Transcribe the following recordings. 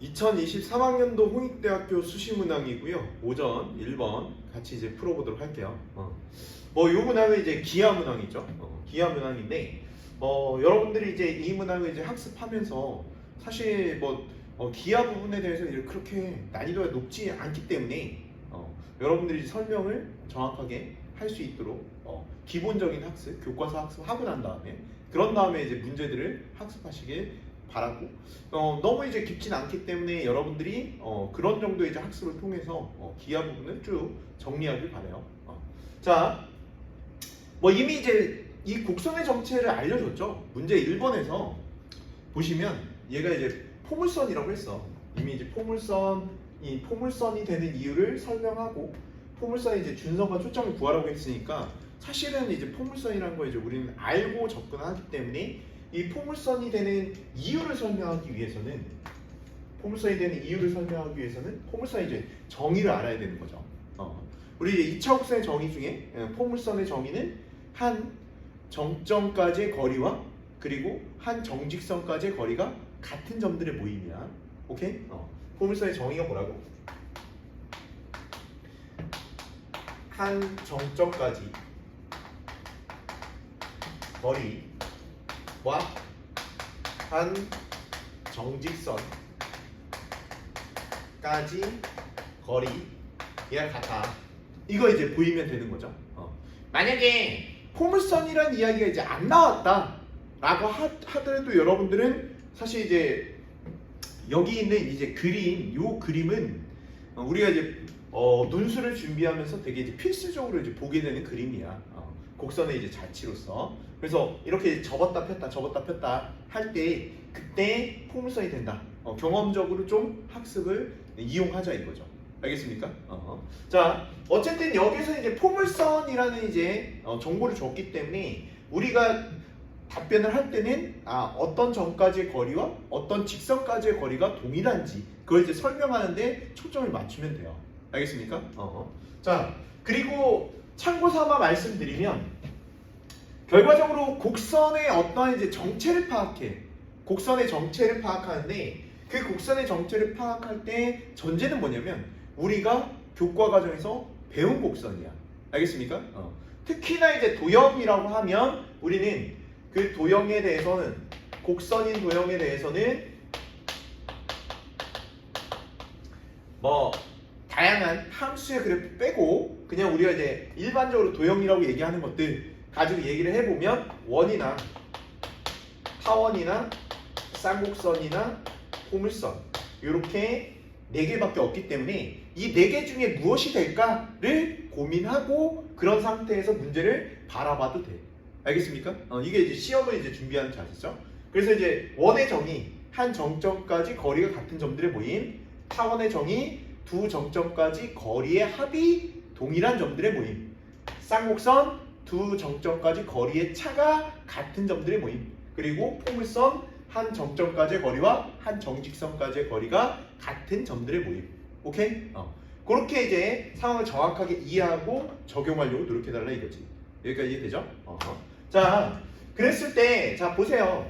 2023학년도 홍익대학교 수시문항이고요. 오전 1번 같이 이제 풀어보도록 할게요. 요 문항은 이제 기하문항이죠. 기하문항인데, 여러분들이 이제 이 문항을 이제 학습하면서 사실 기하 부분에 대해서 그렇게 난이도가 높지 않기 때문에 여러분들이 설명을 정확하게 할 수 있도록 기본적인 학습, 교과서 학습하고 난 다음에 그런 다음에 이제 문제들을 학습하시길 바라고, 너무 이제 깊진 않기 때문에 여러분들이 그런 정도의 이제 학습을 통해서 기하 부분을 쭉 정리하길 바래요. 자, 이미 이제 이 곡선의 정체를 알려줬죠. 문제 1번에서 보시면 얘가 이제 포물선이라고 했어. 이미 이제 이 포물선이 되는 이유를 설명하고 포물선의 이제 준선과 초점을 구하라고 했으니까 사실은 이제 포물선이라는 거 이제 우리는 알고 접근하기 때문에 이 포물선이 되는 이유를 설명하기 위해서는 포물선의 이제 정의를 알아야 되는 거죠. 우리 이제 2차 곡선의 정의 중에 포물선의 정의는 한 정점까지의 거리와 그리고 한 정직선까지의 거리가 같은 점들의 모임이야. 오케이? 포물선의 정의가 뭐라고? 한 정점까지 거리와 한 정직선까지 거리가 같아. 이거 이제 보이면 되는 거죠. 만약에 포물선이란 이야기가 이제 안 나왔다라고 하더라도 여러분들은 사실 이제 여기 있는 이제 요 그림은 우리가 이제 논술을 준비하면서 되게 이제 필수적으로 이제 보게 되는 그림이야. 곡선의 이제 자치로서. 그래서 이렇게 접었다 폈다 할 때 그때 포물선이 된다. 경험적으로 좀 학습을 이용하자 이거죠. 알겠습니까? 자, 어쨌든 여기서 이제 포물선이라는 이제 정보를 줬기 때문에 우리가 답변을 할 때는 어떤 점까지의 거리와 어떤 직선까지의 거리가 동일한지 그걸 이제 설명하는데 초점을 맞추면 돼요. 알겠습니까? 자, 그리고 참고 삼아 말씀드리면 결과적으로 곡선의 어떠한 이제 정체를 파악해. 곡선의 정체를 파악하는데 그 곡선의 정체를 파악할 때 전제는 뭐냐면 우리가 교과 과정에서 배운 곡선이야. 알겠습니까? 특히나 이제 도형이라고 하면 우리는 그 도형에 대해서는 곡선인 도형에 대해서는 다양한 함수의 그래프 빼고 그냥 우리가 이제 일반적으로 도형이라고 얘기하는 것들 가지고 얘기를 해보면 원이나 타원이나 쌍곡선이나 포물선 이렇게 4개밖에 없기 때문에 이 4개 중에 무엇이 될까를 고민하고 그런 상태에서 문제를 바라봐도 돼. 알겠습니까? 이게 이제 시험을 이제 준비하는 자세죠. 그래서 이제 원의 정의 한 정점까지 거리가 같은 점들의 모임, 타원의 정의 두 정점까지 거리의 합이 동일한 점들의 모임, 쌍곡선 두 정점까지 거리의 차가 같은 점들의 모임, 그리고 포물선 한 정점까지의 거리와 한 정직선까지의 거리가 같은 점들의 모임. 오케이? 그렇게 이제 상황을 정확하게 이해하고 적용하려고 노력해달라 이거지. 여기까지 이해되죠? 자, 그랬을 때, 자, 보세요.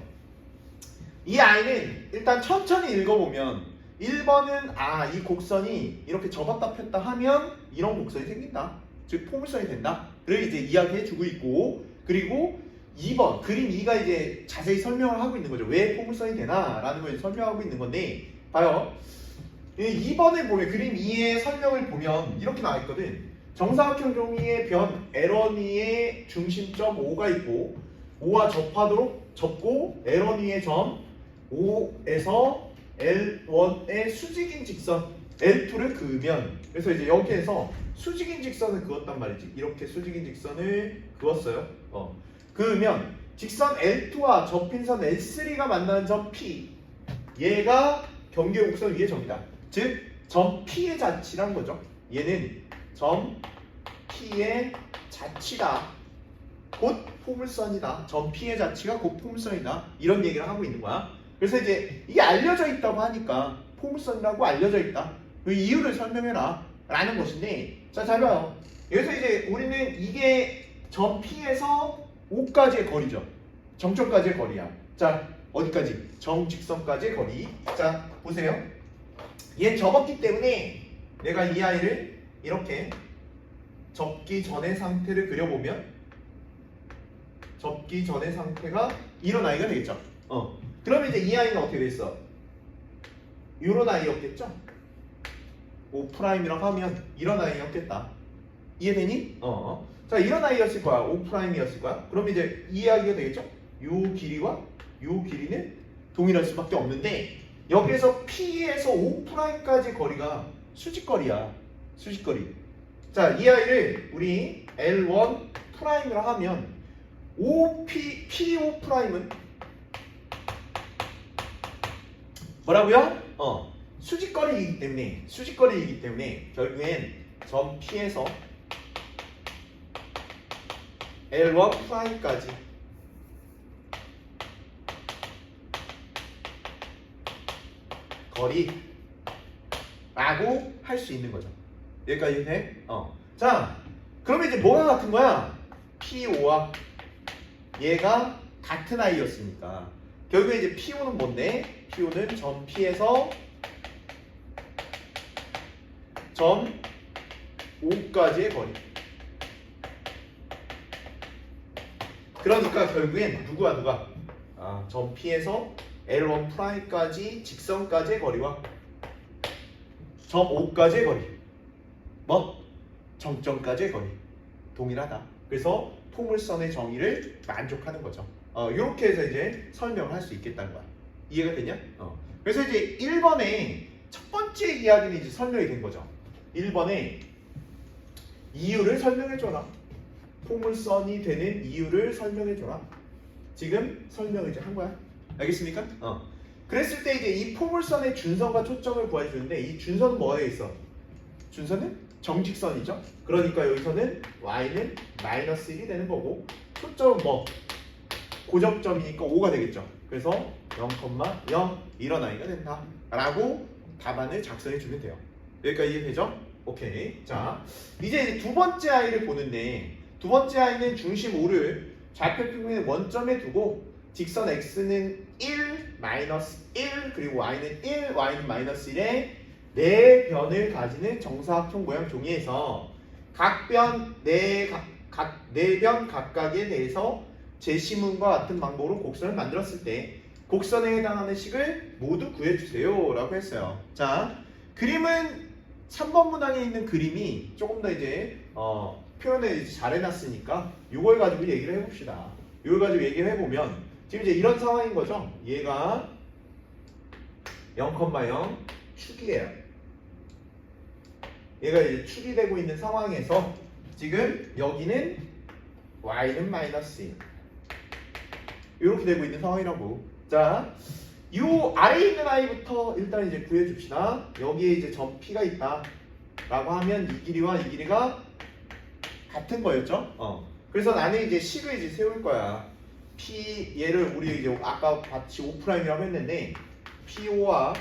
이 아이는 일단 천천히 읽어보면 1번은 이 곡선이 이렇게 접었다 폈다 하면 이런 곡선이 생긴다. 즉 포물선이 된다. 를 이제 이야기해주고 있고, 그리고 2번 그림 2가 이제 자세히 설명을 하고 있는 거죠. 왜 포물선이 되나 라는 걸 설명하고 있는 건데 봐요. 2번에 보면 그림 2의 설명을 보면 이렇게 나와 있거든. 정사각형 종이의 변 L1의 중심점 O가 있고 O와 접하도록 접고 L1의 점 O에서 L1의 수직인 직선 L2를 그으면, 그래서 이제 여기에서 수직인 직선을 그었단 말이지. 이렇게 수직인 직선을 그었어요. 그으면 직선 L2와 접힌 선 L3가 만나는 점 P, 얘가 경계 곡선 위의 점이다. 즉 점 P의 자치란 거죠. 얘는 점 P의 자치다. 곧 포물선이다. 점 P의 자치가 곧 포물선이다. 이런 얘기를 하고 있는 거야. 그래서 이제 이게 알려져 있다고 하니까 포물선이라고 알려져 있다. 그 이유를 설명해라 라는 것인데, 자, 잘 봐요. 여기서 이제 우리는 이게 점 P에서 O까지의 거리죠. 정점까지의 거리야. 자, 어디까지? 정직선까지의 거리. 자, 보세요. 얘 접었기 때문에 내가 이 아이를 이렇게 접기 전의 상태를 그려보면 접기 전의 상태가 이런 아이가 되겠죠. 그러면 이제 이 아이는 어떻게 되겠어? 이런 아이였겠죠? O'이라고 하면 이런 아이였겠다. 이해되니? 자, 이런 아이였을 거야. O'이었을 거야. 그럼 이제 이 이야기가 되겠죠? 요 길이와 요 길이는 동일할 수밖에 없는데 여기에서 P에서 O'까지 거리가 수직거리야. 수직거리. 자, 이 아이를 우리 L1'이라 하면 PO'은 뭐라고요? 수직거리이기 때문에 결국엔 점 P에서 L1'까지 거리라고 할 수 있는 거죠. 여기까지 돼? 자, 그러면 이제 뭐가 같은 거야? PO와 얘가 같은 아이였으니까 결국에 이제 PO는 뭔데? PO는 점 P에서 점 O까지의 거리. 그러니까 결국엔 누가? 점 P에서 L1'까지 직선까지의 거리와 점 O까지의 거리. 뭐? 정점까지의 거리. 동일하다. 그래서 포물선의 정의를 만족하는 거죠. 이렇게 해서 이제 설명을 할 수 있겠다는 거야. 이해가 되냐? 그래서 이제 1번에 첫 번째 이야기는 이제 설명이 된 거죠. 1번에 이유를 설명해줘라. 포물선이 되는 이유를 설명해줘라. 지금 설명을 이제 한 거야. 알겠습니까? 그랬을 때 이제 이 포물선의 준선과 초점을 구해주는데 이 준선은 뭐가 되어 있어? 준선은 정직선이죠. 그러니까 여기서는 y는 마이너스 1이 되는 거고 초점은 뭐? 고정점이니까 5가 되겠죠. 그래서 0,0 이런 아이가 된다 라고 답안을 작성해 주면 돼요. 여기까지 이해되죠? 오케이. 자, 이제 두 번째 아이를 보는데 두 번째 아이는 중심 5를 좌표 평면의 원점에 두고 직선 x는 1, 마이너스 1 그리고 y는 1, y는 마이너스 1의 네 변을 가지는 정사각형 모양 종이에서 각변 네 변 각각에 대해서 제시문과 같은 방법으로 곡선을 만들었을 때 곡선에 해당하는 식을 모두 구해주세요 라고 했어요. 자, 그림은 3번 문항에 있는 그림이 조금 더 이제 표현을 이제 잘 해놨으니까 이걸 가지고 얘기를 해봅시다. 이걸 가지고 얘기를 해보면 지금 이제 이런 상황인 거죠. 얘가 0,0 축이에요. 얘가 이제 축이 되고 있는 상황에서 지금 여기는 y는 마이너스 1 이렇게 되고 있는 상황이라고. 자, 이 아래에 있는 아이부터 일단 이제 구해줍시다. 여기에 이제 점 P가 있다 라고 하면 이 길이와 이 길이가 같은 거였죠. 그래서 나는 이제 식을 이제 세울 거야. P 얘를 우리 이제 아까 같이 O'이라고 했는데 PO와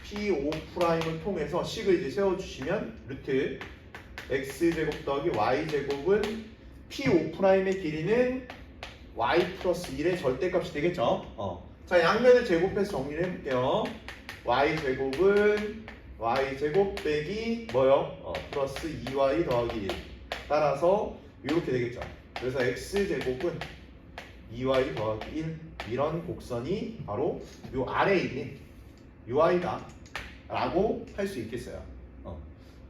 PO'을 통해서 식을 이제 세워주시면 루트 x제곱 더하기 y제곱은 PO'의 길이는 y 플러스 1의 절대값이 되겠죠. 자, 양면을 제곱해서 정리를 해볼게요. y제곱은 y제곱 빼기 뭐요? 플러스 2y 더하기 1 따라서 이렇게 되겠죠. 그래서 x제곱은 2y 더하기 1 이런 곡선이 바로 요 아래에 있는 ui다 라고 할 수 있겠어요.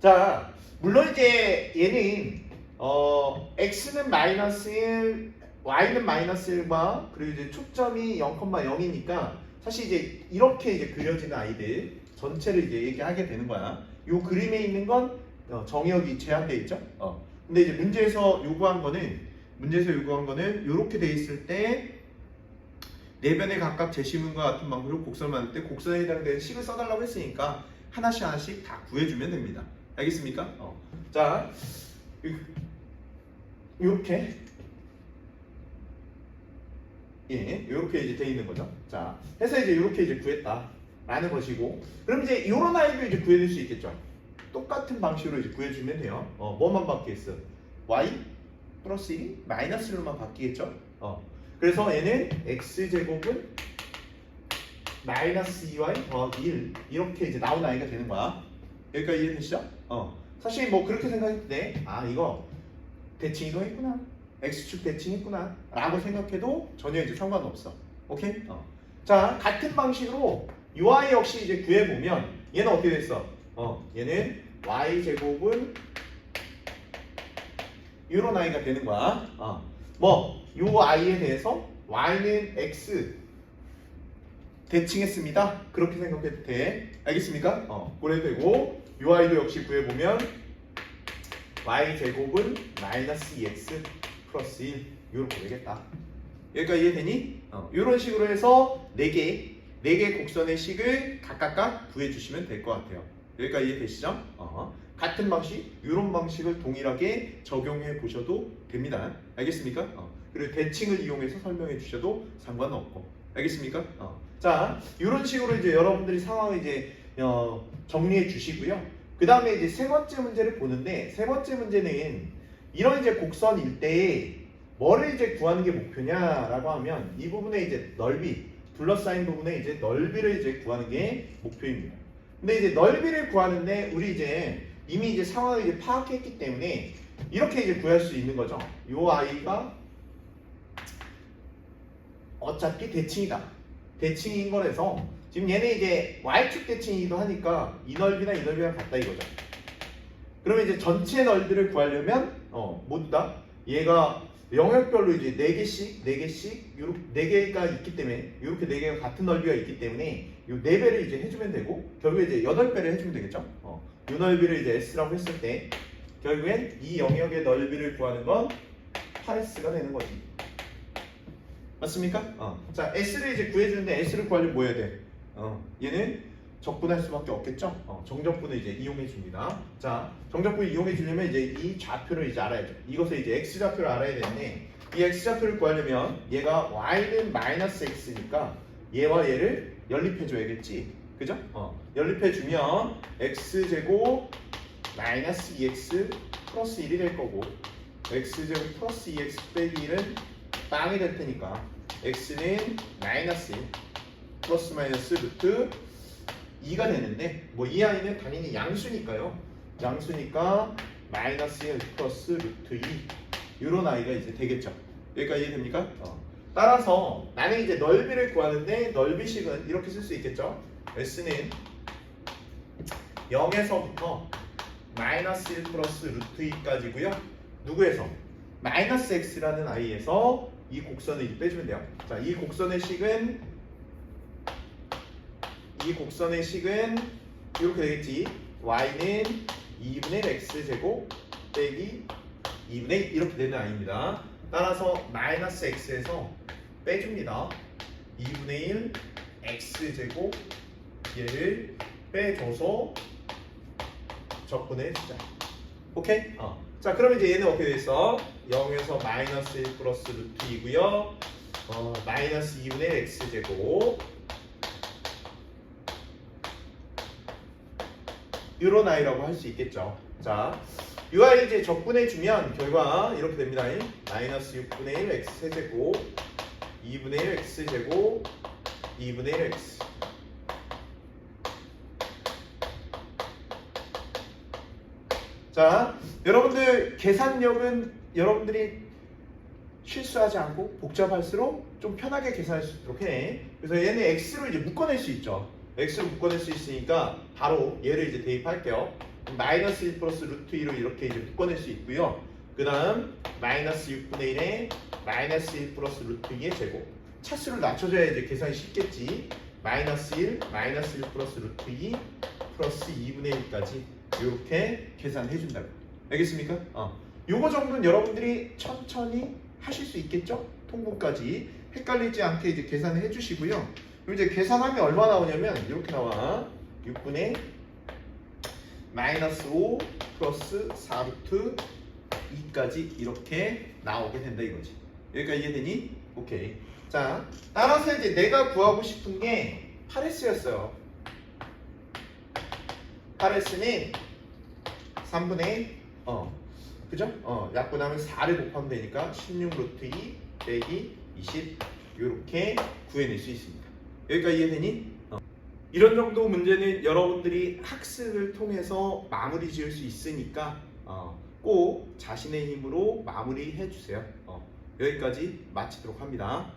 자, 물론 이제 얘는 x는 마이너스 1 y는 마이너스 1과 그리고 이제 초점이 0,0이니까 사실 이제 이렇게 이제 그려지는 아이들 전체를 이제 얘기하게 되는 거야. 요 그림에 있는 건 정역이 제한되어 있죠. 근데 이제 문제에서 요구한 거는 이렇게 돼 있을 때 네 변에 각각 제시문과 같은 방법으로 곡선을 만들 때 곡선에 해당되는 식을 써달라고 했으니까 하나씩 다 구해주면 됩니다. 알겠습니까? 자, 이렇게 이렇게 이제 돼 있는 거죠. 자, 해서 이제 이렇게 이제 구했다라는 것이고, 그럼 이제 이런 아이도 이제 구해줄 수 있겠죠. 똑같은 방식으로 이제 구해주면 돼요. 뭐만 바뀌겠어? y 플러스 1이 마이너스 1로만 바뀌겠죠. 그래서 얘는 x제곱은 마이너스 2y 더하기 1 이렇게 이제 나온 아이가 되는 거야. 여기까지 이해되시죠? 사실 뭐 그렇게 생각했을 때 이거 대칭이도 했구나, x축 대칭했구나 라고 생각해도 전혀 이제 상관없어. 오케이? 자, 같은 방식으로 ui 역시 이제 구해보면 얘는 어떻게 됐어? 얘는 y제곱은 이런 i가 되는 거야. 요 i에 대해서 y는 x 대칭했습니다. 그렇게 생각해도 돼. 알겠습니까? 그래도 되고 요 i도 역시 구해보면 y제곱은 마이너스 2x 플러스 1 이렇게 되겠다. 여기까지 이해되니? 이런 식으로 해서 4개 곡선의 식을 각각 구해주시면 될 것 같아요. 여기까지 이해되시죠? 같은 방식, 이런 방식을 동일하게 적용해 보셔도 됩니다. 알겠습니까? 그리고 대칭을 이용해서 설명해 주셔도 상관없고. 알겠습니까? 자, 이런 식으로 이제 여러분들이 상황을 이제 정리해 주시고요. 그 다음에 이제 세 번째 문제를 보는데, 세 번째 문제는 이런 이제 곡선일 때 뭐를 이제 구하는 게 목표냐라고 하면 이 부분에 이제 넓이, 둘러싸인 부분에 이제 넓이를 이제 구하는 게 목표입니다. 근데 이제 넓이를 구하는데 우리 이제 이미 이제 상황을 이제 파악했기 때문에 이렇게 이제 구할 수 있는 거죠. 요 아이가 어차피 대칭이다. 대칭인 거라서 지금 얘네 이제 y축 대칭이기도 하니까 이 넓이나 이 넓이랑 같다 이거죠. 그러면 이제 전체 넓이를 구하려면 모두 다 얘가 영역별로 이제 4개씩 요렇게 4개가 있기 때문에 이렇게 4개가 같은 넓이가 있기 때문에 요 4배를 이제 해주면 되고 결국에 이제 8배를 해주면 되겠죠. 요 넓이를 이제 s라고 했을 때 결국엔 이 영역의 넓이를 구하는 건 8s가 되는 거지. 맞습니까? 자, s를 이제 구해주는데 s를 구하려면 뭐 해야 돼? 얘는 적분할 수밖에 없겠죠? 정적분을 이제 이용해 줍니다. 자, 정적분을 이용해 주려면 이제 이 좌표를 이제 알아야죠. 이것을 이제 x좌표를 알아야 되는데 이 x좌표를 구하려면 얘가 y는 마이너스 x니까 얘와 얘를 연립해 줘야겠지. 그죠? 연립해 주면 x제곱 마이너스 2x 플러스 1이 될 거고 x제곱 플러스 2x 빼기 1은 빵이 될 테니까 x는 마이너스 1 플러스 마이너스 루트 2가 되는데 뭐 이 아이는 당연히 양수니까요. 양수니까 마이너스 1 플러스 루트 2 이런 아이가 이제 되겠죠. 여기까지 이해됩니까? 따라서 나는 이제 넓이를 구하는데 넓이식은 이렇게 쓸 수 있겠죠. s는 0에서부터 마이너스 1 플러스 루트 2까지고요. 누구에서? 마이너스 x라는 아이에서 이 곡선을 이제 빼주면 돼요. 자, 이 곡선의 식은 이렇게 되겠지. y는 2분의 1 x제곱 빼기 2분의 1 이렇게 되는 아이입니다. 따라서 마이너스 x에서 빼줍니다. 2분의 1 x제곱 얘를 빼줘서 적분해 주자. 오케이? 자, 그러면 이제 얘는 어떻게 됐어? 0에서 마이너스 1 플러스 루트 2고요. 마이너스 2분의 1 x제곱 이런 아이라고 할 수 있겠죠. 자, 이 아이 이제 적분해 주면 결과 이렇게 됩니다. 마이너스 6분의 1 x 세제곱 2분의 1 x 제곱 2분의 1 x. 자, 여러분들 계산력은 여러분들이 실수하지 않고 복잡할수록 좀 편하게 계산할 수 있도록 해. 그래서 얘는 x로 이제 묶어낼 수 있죠. x로 묶어낼 수 있으니까 바로 얘를 이제 대입할게요. 마이너스 1 플러스 루트 2로 이렇게 이제 묶어낼 수 있고요. 그 다음 마이너스 6분의 1에 마이너스 1 플러스 루트 2의 제곱. 차수를 낮춰줘야 이제 계산이 쉽겠지. 마이너스 1 플러스 루트 2 플러스 2분의 1까지 이렇게 계산해 준다고. 알겠습니까? 요거 정도는 여러분들이 천천히 하실 수 있겠죠? 통분까지 헷갈리지 않게 이제 계산을 해주시고요. 그리고 이제 계산하면 얼마 나오냐면 이렇게 나와. 6분의 마이너스 5 플러스 4루트 2까지 이렇게 나오게 된다 이거지. 여기까지 이해되니? 오케이. 자, 따라서 이제 내가 구하고 싶은 게 8s였어요. 8s는 3분의 그죠? 약분하면 4를 곱하면 되니까 16 루트 2 빼기 20 이렇게 구해낼 수 있습니다. 여기까지 이해되니? 이런 정도 문제는 여러분들이 학습을 통해서 마무리 지을 수 있으니까 꼭 자신의 힘으로 마무리해 주세요. 여기까지 마치도록 합니다.